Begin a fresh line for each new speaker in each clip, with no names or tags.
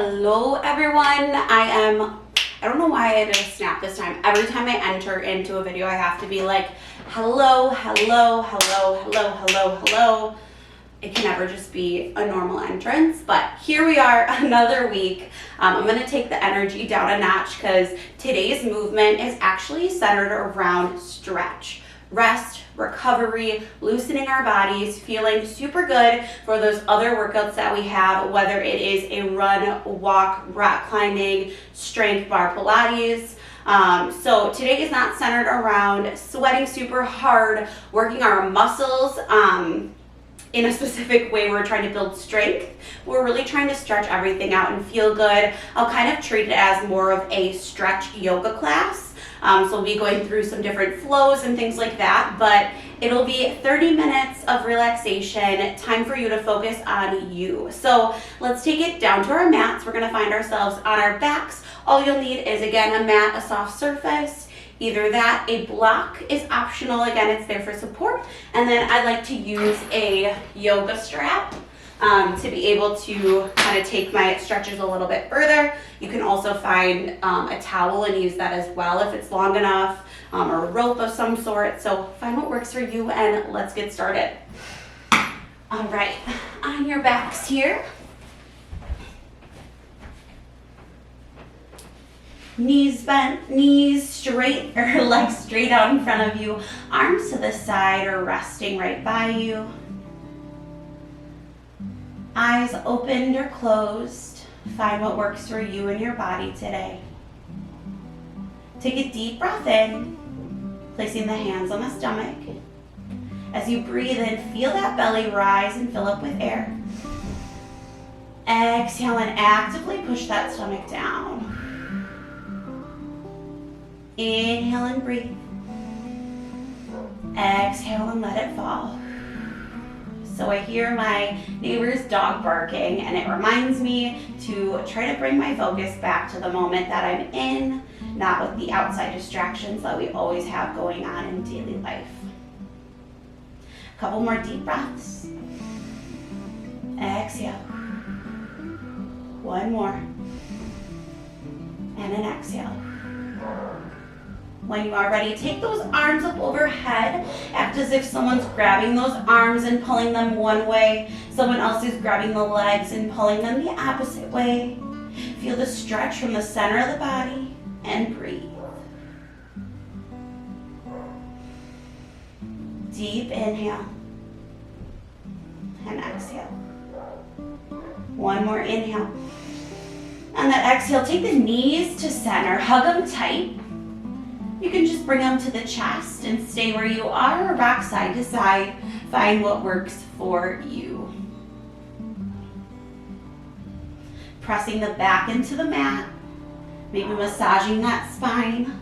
Hello everyone. I don't know why I did a snap this time. Every time I enter into a video, I have to be like, hello, hello, hello, hello, hello, hello. It can never just be a normal entrance, but here we are, another week. I'm gonna take the energy down a notch because today's movement is actually centered around stretch, rest, recovery, loosening our bodies, feeling super good for those other workouts that we have, whether it is a run, walk, rock climbing, strength bar Pilates. So today is not centered around sweating super hard, working our muscles in a specific way. We're trying to build strength. We're really trying to stretch everything out and feel good. I'll kind of treat it as more of a stretch yoga class. So we'll be going through some different flows and things like that, but it'll be 30 minutes of relaxation, time for you to focus on you. So let's take it down to our mats. We're gonna find ourselves on our backs. All you'll need is, again, a mat, a soft surface. Either that, a block is optional. Again, it's there for support. And then I like to use a yoga strap to be able to kind of take my stretches a little bit further. You can also find a towel and use that as well if it's long enough, or a rope of some sort. So find what works for you and let's get started. All right, on your backs here. Knees bent, knees straight, or legs straight out in front of you, arms to the side or resting right by you. Eyes opened or closed. Find what works for you and your body today. Take a deep breath in, placing the hands on the stomach. As you breathe in, feel that belly rise and fill up with air. Exhale and actively push that stomach down. Inhale and breathe. Exhale and let it fall. So I hear my neighbor's dog barking and it reminds me to try to bring my focus back to the moment that I'm in, not with the outside distractions that we always have going on in daily life. A couple more deep breaths. Exhale. One more. And an exhale. When you are ready, take those arms up overhead. Act as if someone's grabbing those arms and pulling them one way. Someone else is grabbing the legs and pulling them the opposite way. Feel the stretch from the center of the body and breathe. Deep inhale and exhale. One more inhale. On that exhale, take the knees to center. Hug them tight. You can just bring them to the chest and stay where you are or rock side to side. Find what works for you. Pressing the back into the mat, maybe massaging that spine.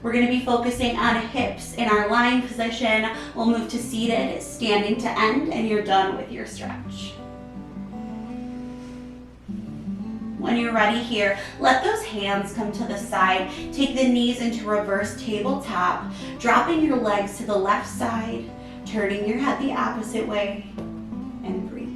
We're going to be focusing on hips in our lying position. We'll move to seated, standing to end, and you're done with your stretch. When you're ready here, let those hands come to the side. Take the knees into reverse tabletop, dropping your legs to the left side, turning your head the opposite way, and breathe.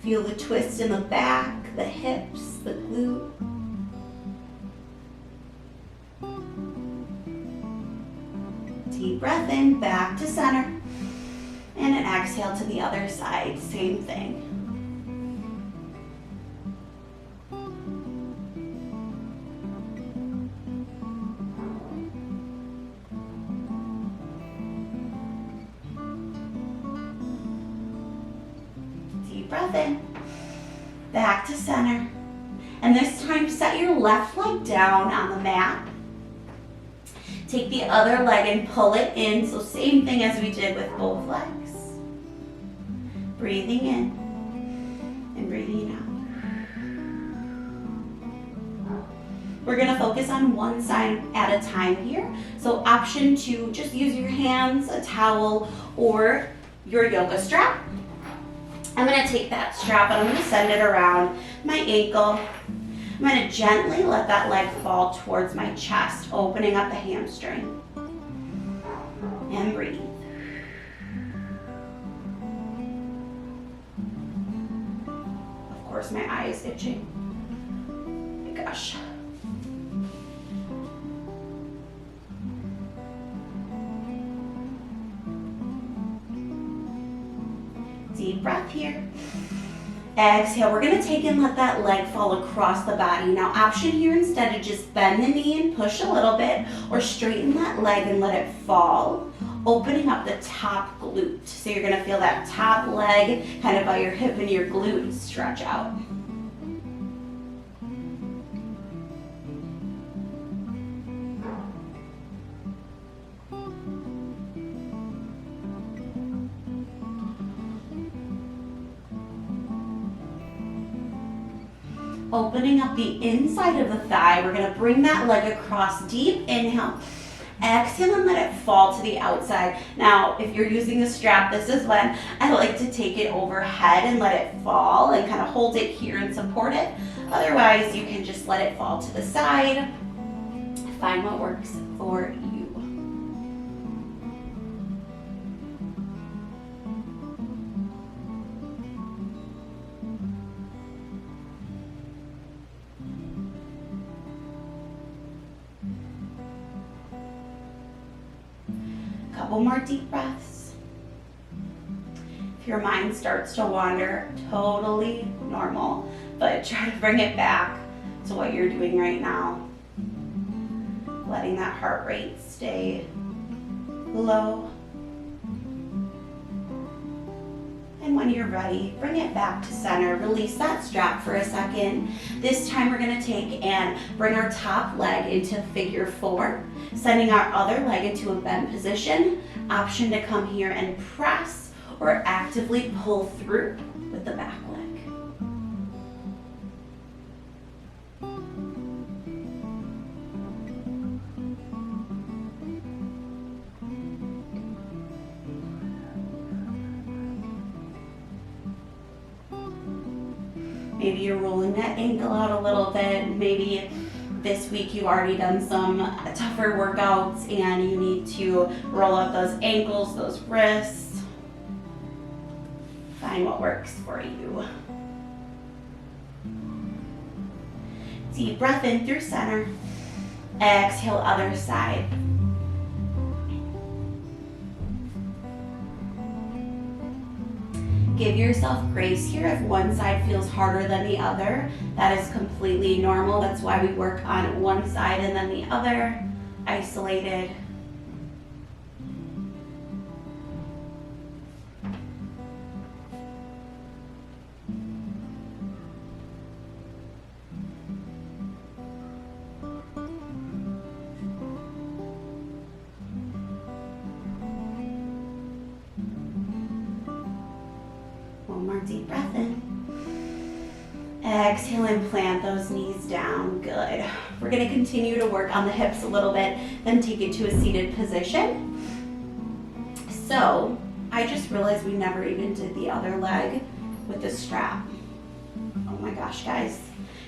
Feel the twist in the back, the hips, the glute. Deep breath in, back to center, and an exhale to the other side, same thing. Deep breath in, back to center, and this time set your left leg down on the mat. Take the other leg and pull it in, so same thing as we did with both legs. Breathing in and breathing out. We're going to focus on one side at a time here. So option 2, just use your hands, a towel, or your yoga strap. I'm going to take that strap and I'm going to send it around my ankle. I'm going to gently let that leg fall towards my chest, opening up the hamstring. And breathe. Of course, my eye is itching. Oh my gosh. Deep breath here. Exhale. We're going to take and let that leg fall across the body. Now, option here instead of just bend the knee and push a little bit, or straighten that leg and let it fall, opening up the top glute. So you're going to feel that top leg kind of by your hip and your glute stretch out. Opening up the inside of the thigh. We're going to bring that leg across. Deep inhale. Exhale and let it fall to the outside. Now, if you're using a strap, this is when I like to take it overhead and let it fall and kind of hold it here and support it. Otherwise, you can just let it fall to the side. Find what works for you. Couple more deep breaths. If your mind starts to wander, totally normal, but try to bring it back to what you're doing right now. Letting that heart rate stay low. And when you're ready, bring it back to center. Release that strap for a second. This time we're going to take and bring our top leg into figure 4, sending our other leg into a bend position. Option to come here and press or actively pull through with the back leg. Maybe you're rolling that ankle out a little bit. Maybe this week you've already done some tougher workouts and you need to roll up those ankles, those wrists. Find what works for you. Deep breath in through center. Exhale, other side. Give yourself grace here if one side feels harder than the other. That is completely normal. That's why we work on one side and then the other, isolated. One more deep breath in. Exhale and plant those knees down. Good. We're going to continue to work on the hips a little bit, then take it to a seated position. So, I just realized we never even did the other leg with the strap. Oh my gosh, guys.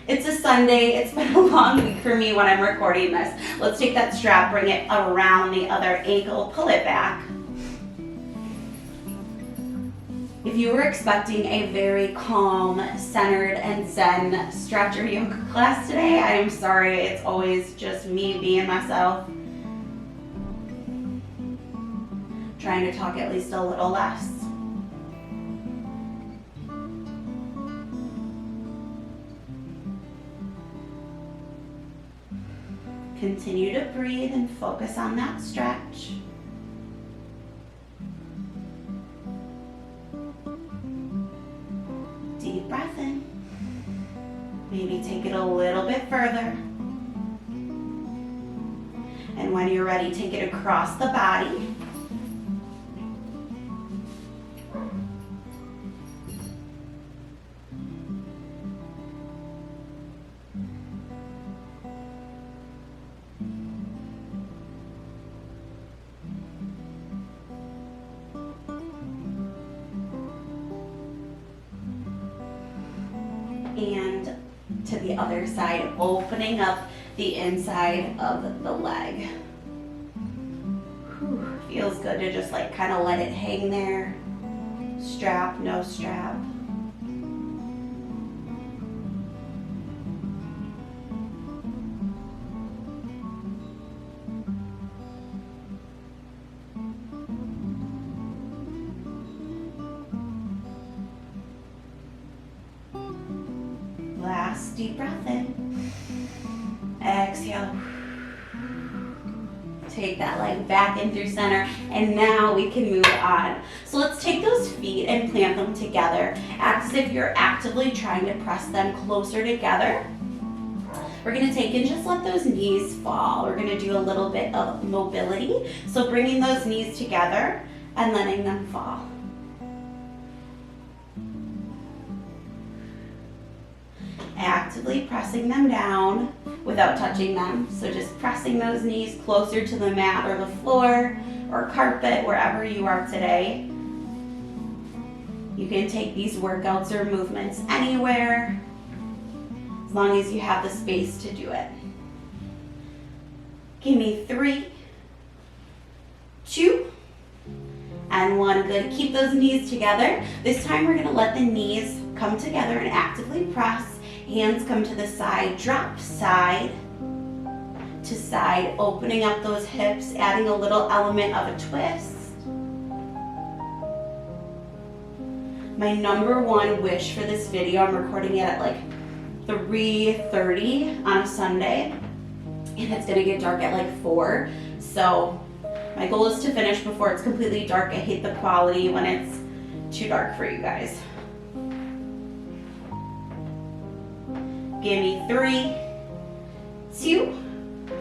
It's a Sunday. It's been a long week for me when I'm recording this. Let's take that strap, bring it around the other ankle, pull it back. If you were expecting a very calm, centered, and zen stretch or yoga class today, I am sorry. It's always just me being myself. Trying to talk at least a little less. Continue to breathe and focus on that stretch. Deep breath in. Maybe take it a little bit further. And when you're ready, take it across the body. And to the other side, opening up the inside of the leg. Whew, feels good to just like kind of let it hang there. Strap, no strap. Last deep breath in. Exhale. Take that leg back in through center, and now we can move on. So let's take those feet and plant them together. Act as if you're actively trying to press them closer together. We're gonna take and just let those knees fall. We're gonna do a little bit of mobility. So bringing those knees together and letting them fall. Actively pressing them down without touching them. So just pressing those knees closer to the mat or the floor or carpet, wherever you are today. You can take these workouts or movements anywhere, as long as you have the space to do it. Give me 3, 2, and 1. Good. Keep those knees together. This time we're going to let the knees come together and actively press. Hands come to the side, drop side to side, opening up those hips, adding a little element of a twist. My number one wish for this video, I'm recording it at like 3:30 on a Sunday, and it's gonna get dark at like 4. So my goal is to finish before it's completely dark. I hate the quality when it's too dark for you guys. Give me 3, 2,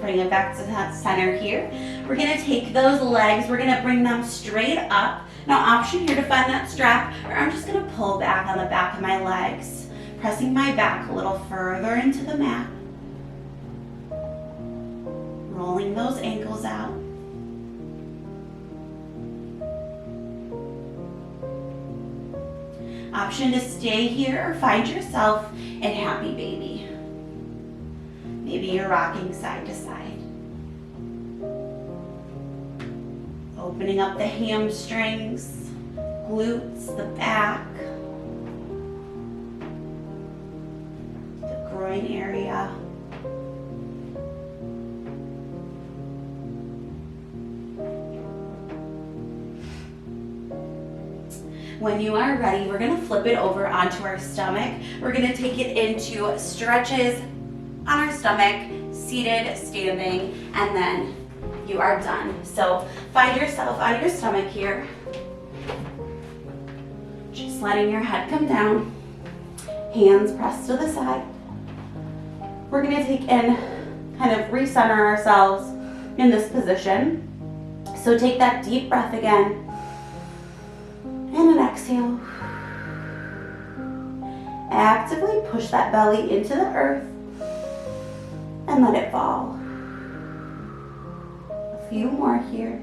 bring it back to that center here. We're gonna take those legs, we're gonna bring them straight up. Now option here to find that strap, or I'm just gonna pull back on the back of my legs, pressing my back a little further into the mat. Rolling those ankles out. Option to stay here or find yourself in happy baby. Maybe you're rocking side to side. Opening up the hamstrings, glutes, the back, the groin area. When you are ready, we're gonna flip it over onto our stomach. We're gonna take it into stretches on our stomach, seated, standing, and then you are done. So find yourself on your stomach here. Just letting your head come down, hands pressed to the side. We're gonna take and kind of recenter ourselves in this position. So take that deep breath again. And an exhale. Actively push that belly into the earth and let it fall. A few more here.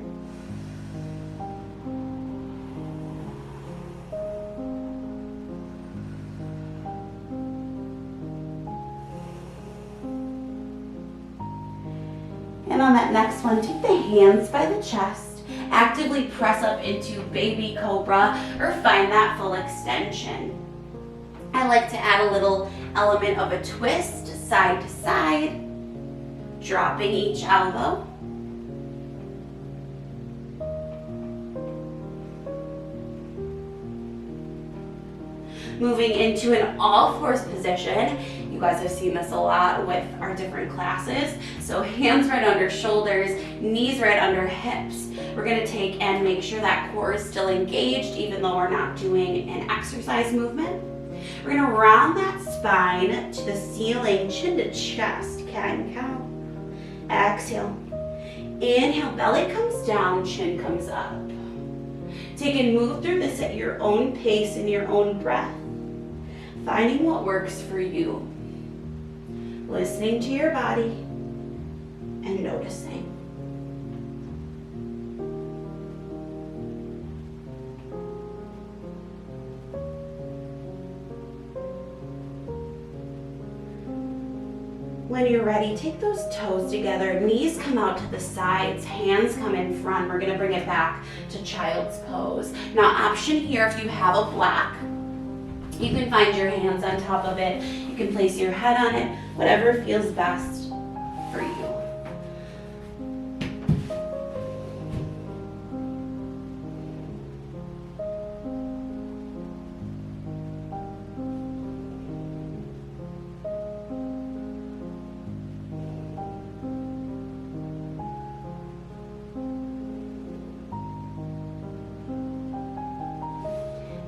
And on that next one, take the hands by the chest. Actively press up into baby cobra or find that full extension. I like to add a little element of a twist, side to side, dropping each elbow. Moving into an all fours position. You guys have seen this a lot with our different classes. So hands right under shoulders, knees right under hips. We're gonna take and make sure that core is still engaged even though we're not doing an exercise movement. We're gonna round that spine to the ceiling, chin to chest, cat and cow. Exhale. Inhale, belly comes down, chin comes up. Take and move through this at your own pace and your own breath. Finding what works for you. Listening to your body and noticing. When you're ready, take those toes together, knees come out to the sides, hands come in front. We're gonna bring it back to child's pose. Now, option here, if you have a block, you can find your hands on top of it. You can place your head on it, whatever feels best for you.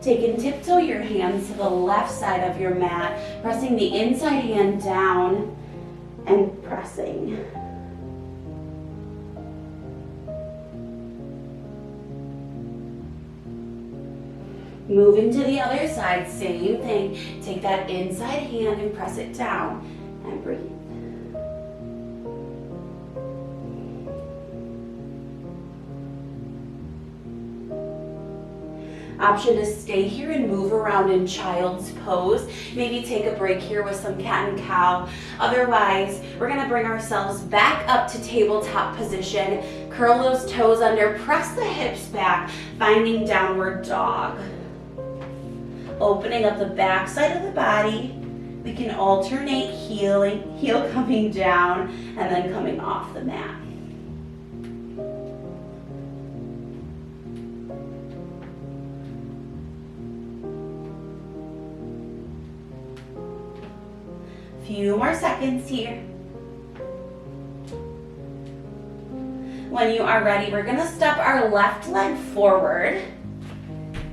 Take and tiptoe your hands to the left side of your mat, pressing the inside hand down and pressing. Moving to the other side, same thing. Take that inside hand and press it down and breathe. Option to stay here and move around in child's pose. Maybe take a break here with some cat and cow. Otherwise, we're gonna bring ourselves back up to tabletop position. Curl those toes under, press the hips back, finding downward dog. Opening up the back side of the body. We can alternate heel coming down and then coming off the mat. Few more seconds here. When you are ready, we're gonna step our left leg forward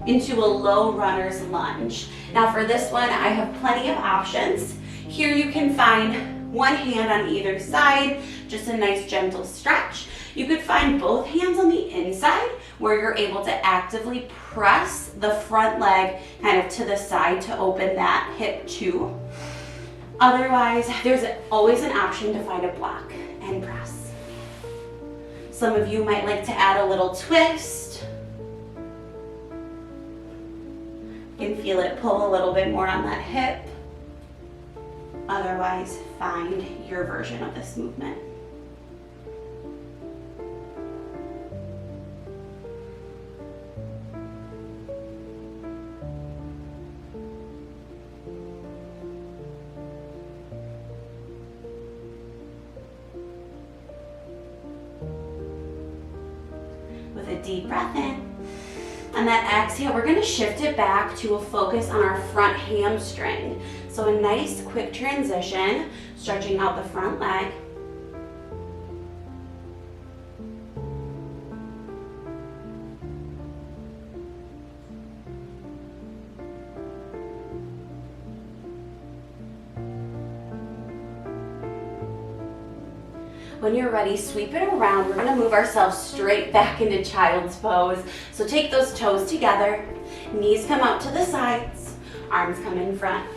into a low runner's lunge. Now for this one, I have plenty of options. Here you can find one hand on either side, just a nice gentle stretch. You could find both hands on the inside where you're able to actively press the front leg kind of to the side to open that hip too. Otherwise, there's always an option to find a block and press. Some of you might like to add a little twist. You can feel it pull a little bit more on that hip. Otherwise, find your version of this movement. With a deep breath in. On that exhale, we're gonna shift it back to a focus on our front hamstring. So a nice quick transition, stretching out the front leg. When you're ready, sweep it around. We're gonna move ourselves straight back into child's pose. So take those toes together, knees come out to the sides, arms come in front.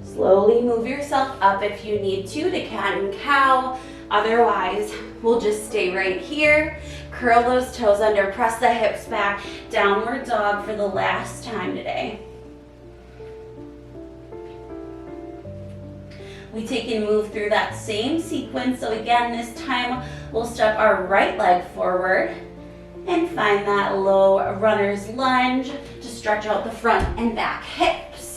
Slowly move yourself up if you need to cat and cow. Otherwise, we'll just stay right here. Curl those toes under, press the hips back, downward dog for the last time today. We take and move through that same sequence. So again, this time we'll step our right leg forward and find that low runner's lunge to stretch out the front and back hips.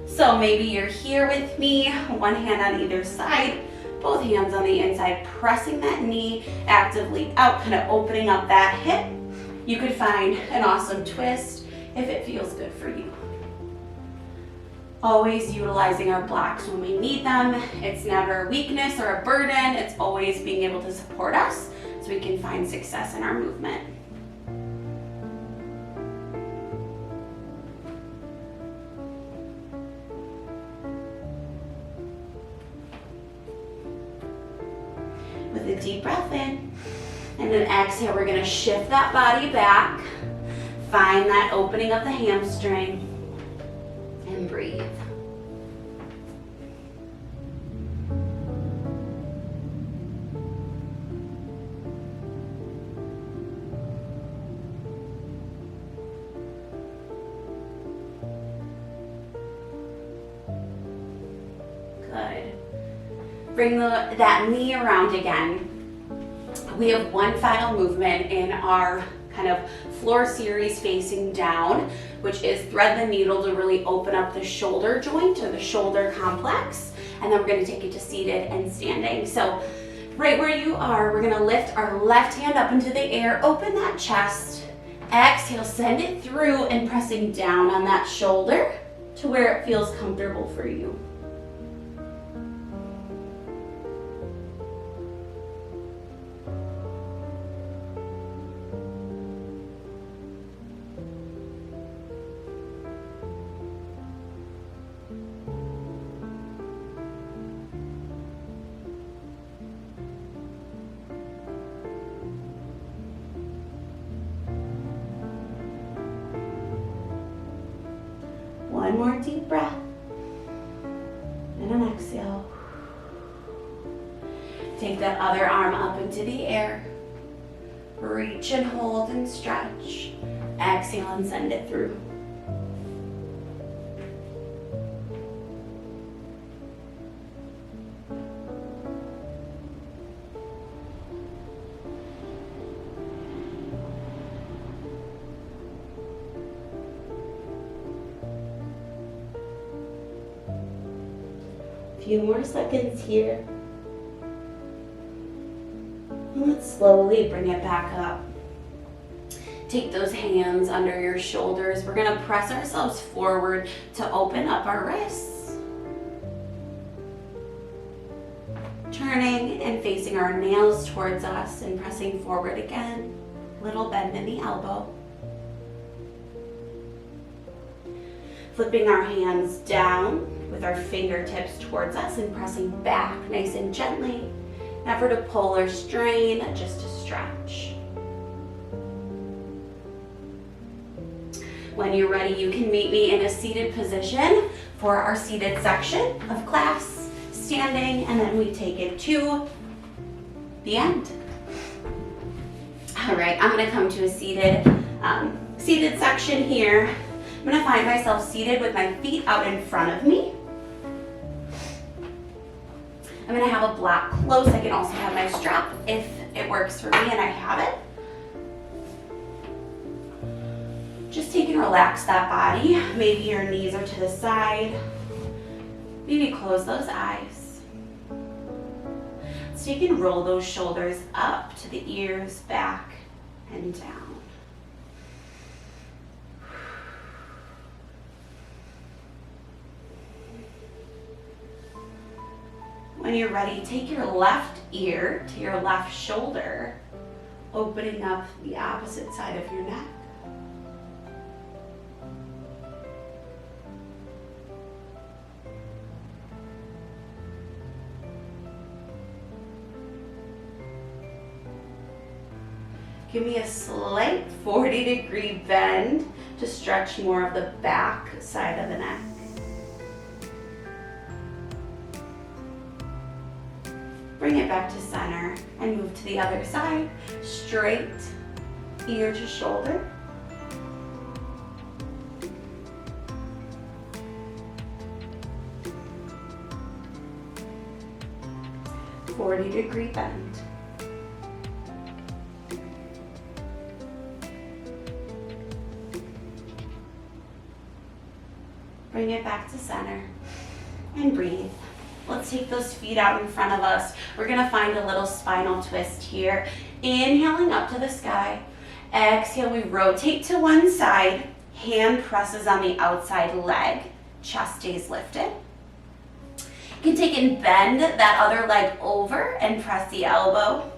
So maybe you're here with me, one hand on either side, both hands on the inside, pressing that knee actively out, kind of opening up that hip. You could find an awesome twist if it feels good for you. Always utilizing our blocks when we need them. It's never a weakness or a burden. It's always being able to support us so we can find success in our movement. With a deep breath in and an exhale, we're gonna shift that body back, Find that opening of the hamstring and breathe. Good. Bring that knee around again. We have one final movement in our kind of floor series facing down, which is thread the needle to really open up the shoulder joint or the shoulder complex. And then we're going to take it to seated and standing. So right where you are, we're going to lift our left hand up into the air, open that chest, exhale, send it through and pressing down on that shoulder to where it feels comfortable for you. One more deep breath and an exhale. Take that other arm up into the air. Reach and hold and stretch. Exhale and send it through. Few more seconds here. And let's slowly bring it back up. Take those hands under your shoulders. We're going to press ourselves forward to open up our wrists. Turning and facing our nails towards us and pressing forward again. Little bend in the elbow. Flipping our hands down with our fingertips towards us and pressing back nice and gently. Never to pull or strain, just to stretch. When you're ready, you can meet me in a seated position for our seated section of class, standing, and then we take it to the end. All right, I'm gonna come to a seated section here. I'm gonna find myself seated with my feet out in front of me. I'm gonna have a block close. I can also have my strap if it works for me and I have it. Just take and relax that body. Maybe your knees are to the side. Maybe close those eyes. Let's take and roll those shoulders up to the ears, back and down. When you're ready, take your left ear to your left shoulder, opening up the opposite side of your neck. Give me a slight 40-degree bend to stretch more of the back side of the neck. Bring it back to center and move to the other side. Straight ear to shoulder. Forty-degree bend. Bring it back to center and breathe. Let's take those feet out in front of us. We're gonna find a little spinal twist here. Inhaling up to the sky. Exhale, we rotate to one side. Hand presses on the outside leg. Chest stays lifted. You can take and bend that other leg over and press the elbow.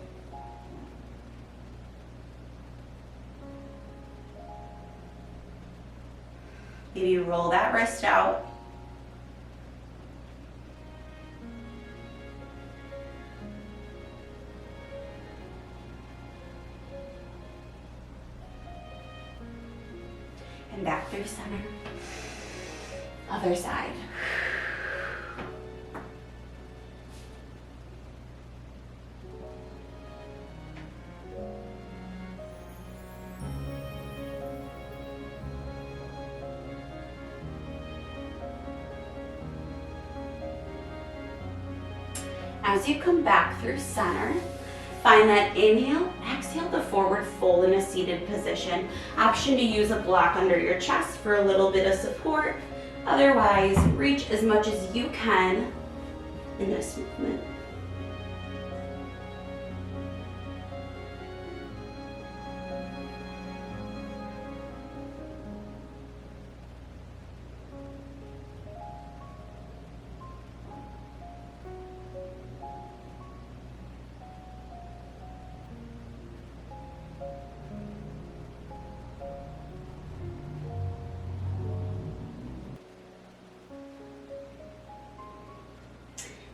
Maybe roll that wrist out. through center. Other side. As you come back through center, find that inhale, exhale the forward fold in a seated position. Option to use a block under your chest for a little bit of support. Otherwise, reach as much as you can in this movement.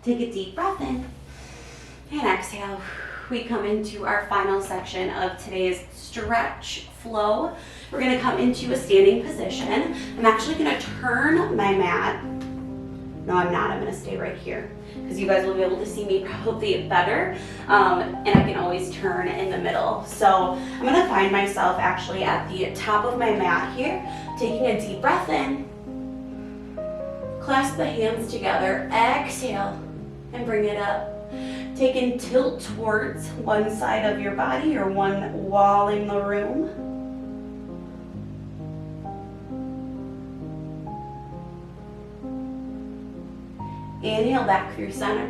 Take a deep breath in and exhale. We come into our final section of today's stretch flow. We're going to come into a standing position. I'm actually going to turn my mat. No, I'm not. I'm going to stay right here because you guys will be able to see me probably better. And I can always turn in the middle. So I'm going to find myself actually at the top of my mat here, taking a deep breath in. Clasp the hands together. Exhale. And bring it up. Take and tilt towards one side of your body or one wall in the room. Inhale back through center.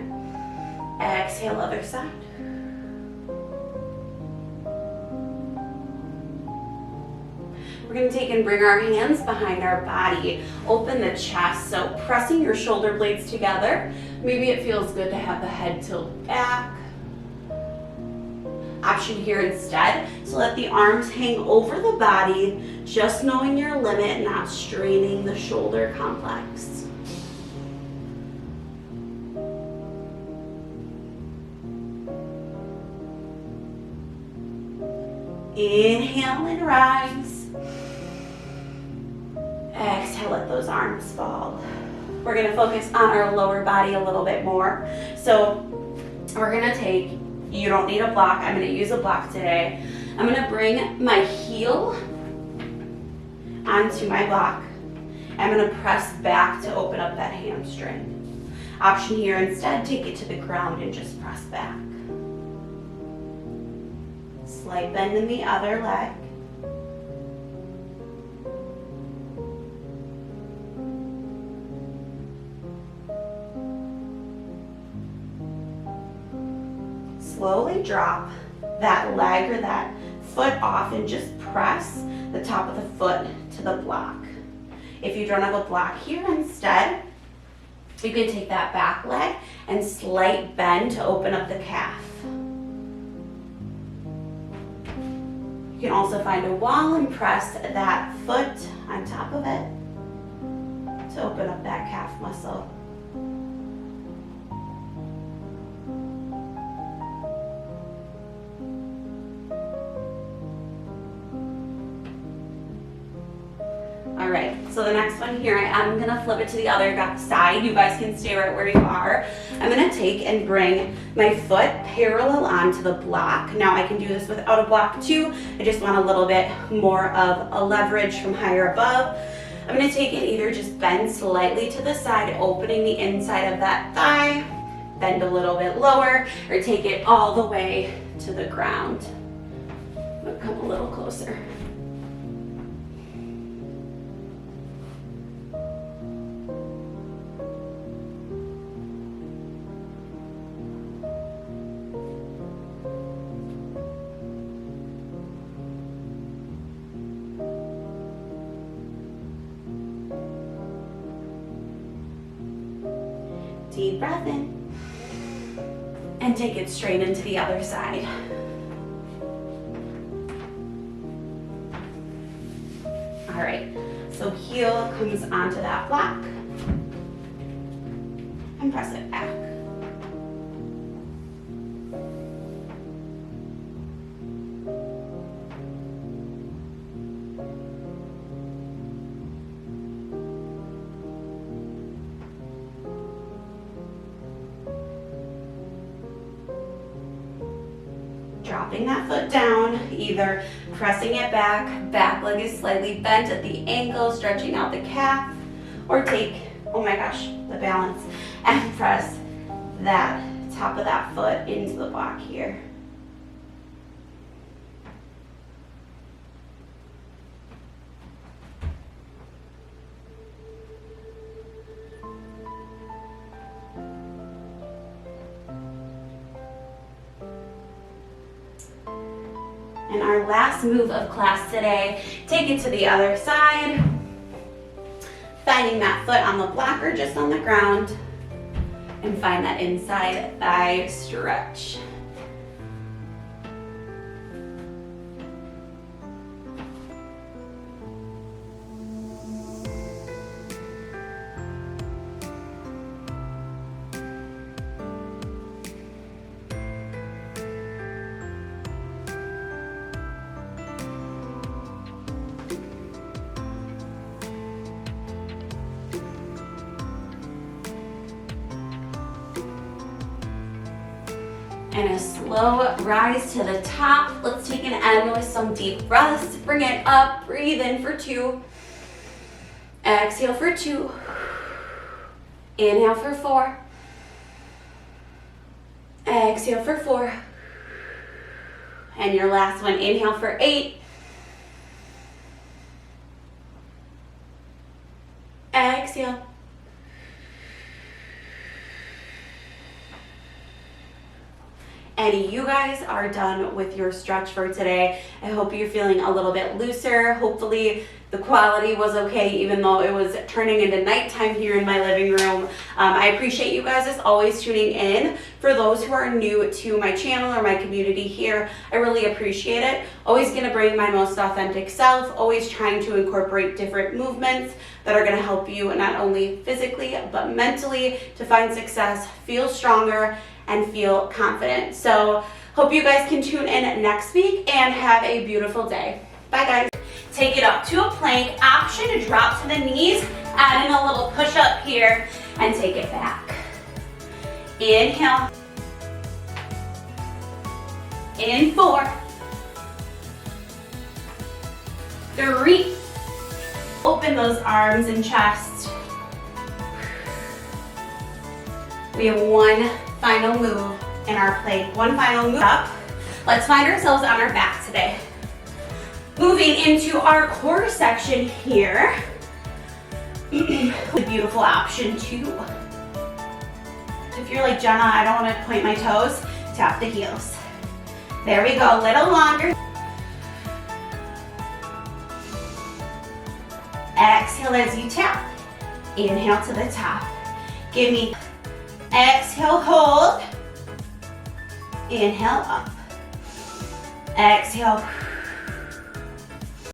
Exhale, other side. We're going to take and bring our hands behind our body. Open the chest, so pressing your shoulder blades together. Maybe it feels good to have the head tilt back. Option here instead, so let the arms hang over the body, just knowing your limit, not straining the shoulder complex. Inhale and rise. Exhale, let those arms fall. We're going to focus on our lower body a little bit more. So we're going to take, you don't need a block, I'm going to use a block today. I'm going to bring my heel onto my block. I'm going to press back to open up that hamstring. Option here instead, take it to the ground and just press back. Slight bend in the other leg. Slowly drop that leg or that foot off and just press the top of the foot to the block. If you don't have a block here, instead, you can take that back leg and slight bend to open up the calf. You can also find a wall and press that foot on top of it to open up that calf muscle. Alright, so the next one here, I'm going to flip it to the other side. You guys can stay right where you are. I'm going to take and bring my foot parallel onto the block. Now I can do this without a block too. I just want a little bit more of a leverage from higher above. I'm going to take it either just bend slightly to the side, opening the inside of that thigh, bend a little bit lower, or take it all the way to the ground. I'm going to come a little closer. Deep breath in and take it straight into the other side. All right, so heel comes onto that block and press it back. dropping that foot down, either pressing it back leg is slightly bent at the ankle, stretching out the calf, or take, oh my gosh, the balance, and press that top of that foot into the block here. And our last move of class today, take it to the other side, finding that foot on the block or just on the ground, and find that inside thigh stretch. And a slow rise to the top. Let's take an end with some deep breaths. Bring it up, breathe in for 2. Exhale for 2. Inhale for 4. Exhale for 4. And your last one, inhale for 8. Exhale. And you guys are done with your stretch for today. I hope you're feeling a little bit looser. Hopefully the quality was okay, even though it was turning into nighttime here in my living room. I appreciate you guys as always tuning in. For those who are new to my channel or my community here, I really appreciate it. Always gonna bring my most authentic self, always trying to incorporate different movements that are gonna help you not only physically, but mentally to find success, feel stronger, and feel confident. So hope you guys can tune in next week and have a beautiful day. Bye guys. Take it up to a plank, option to drop to the knees, add in a little push up here and take it back. Inhale. In 4. 3. Open those arms and chest. We have one final move in our plank. One final move up. Let's find ourselves on our back today. Moving into our core section here. A beautiful option too. If you're like, Jenna, I don't want to point my toes, tap the heels. There we go, a little longer. Exhale as you tap. Inhale to the top. Give me. Exhale, hold. Inhale up. Exhale.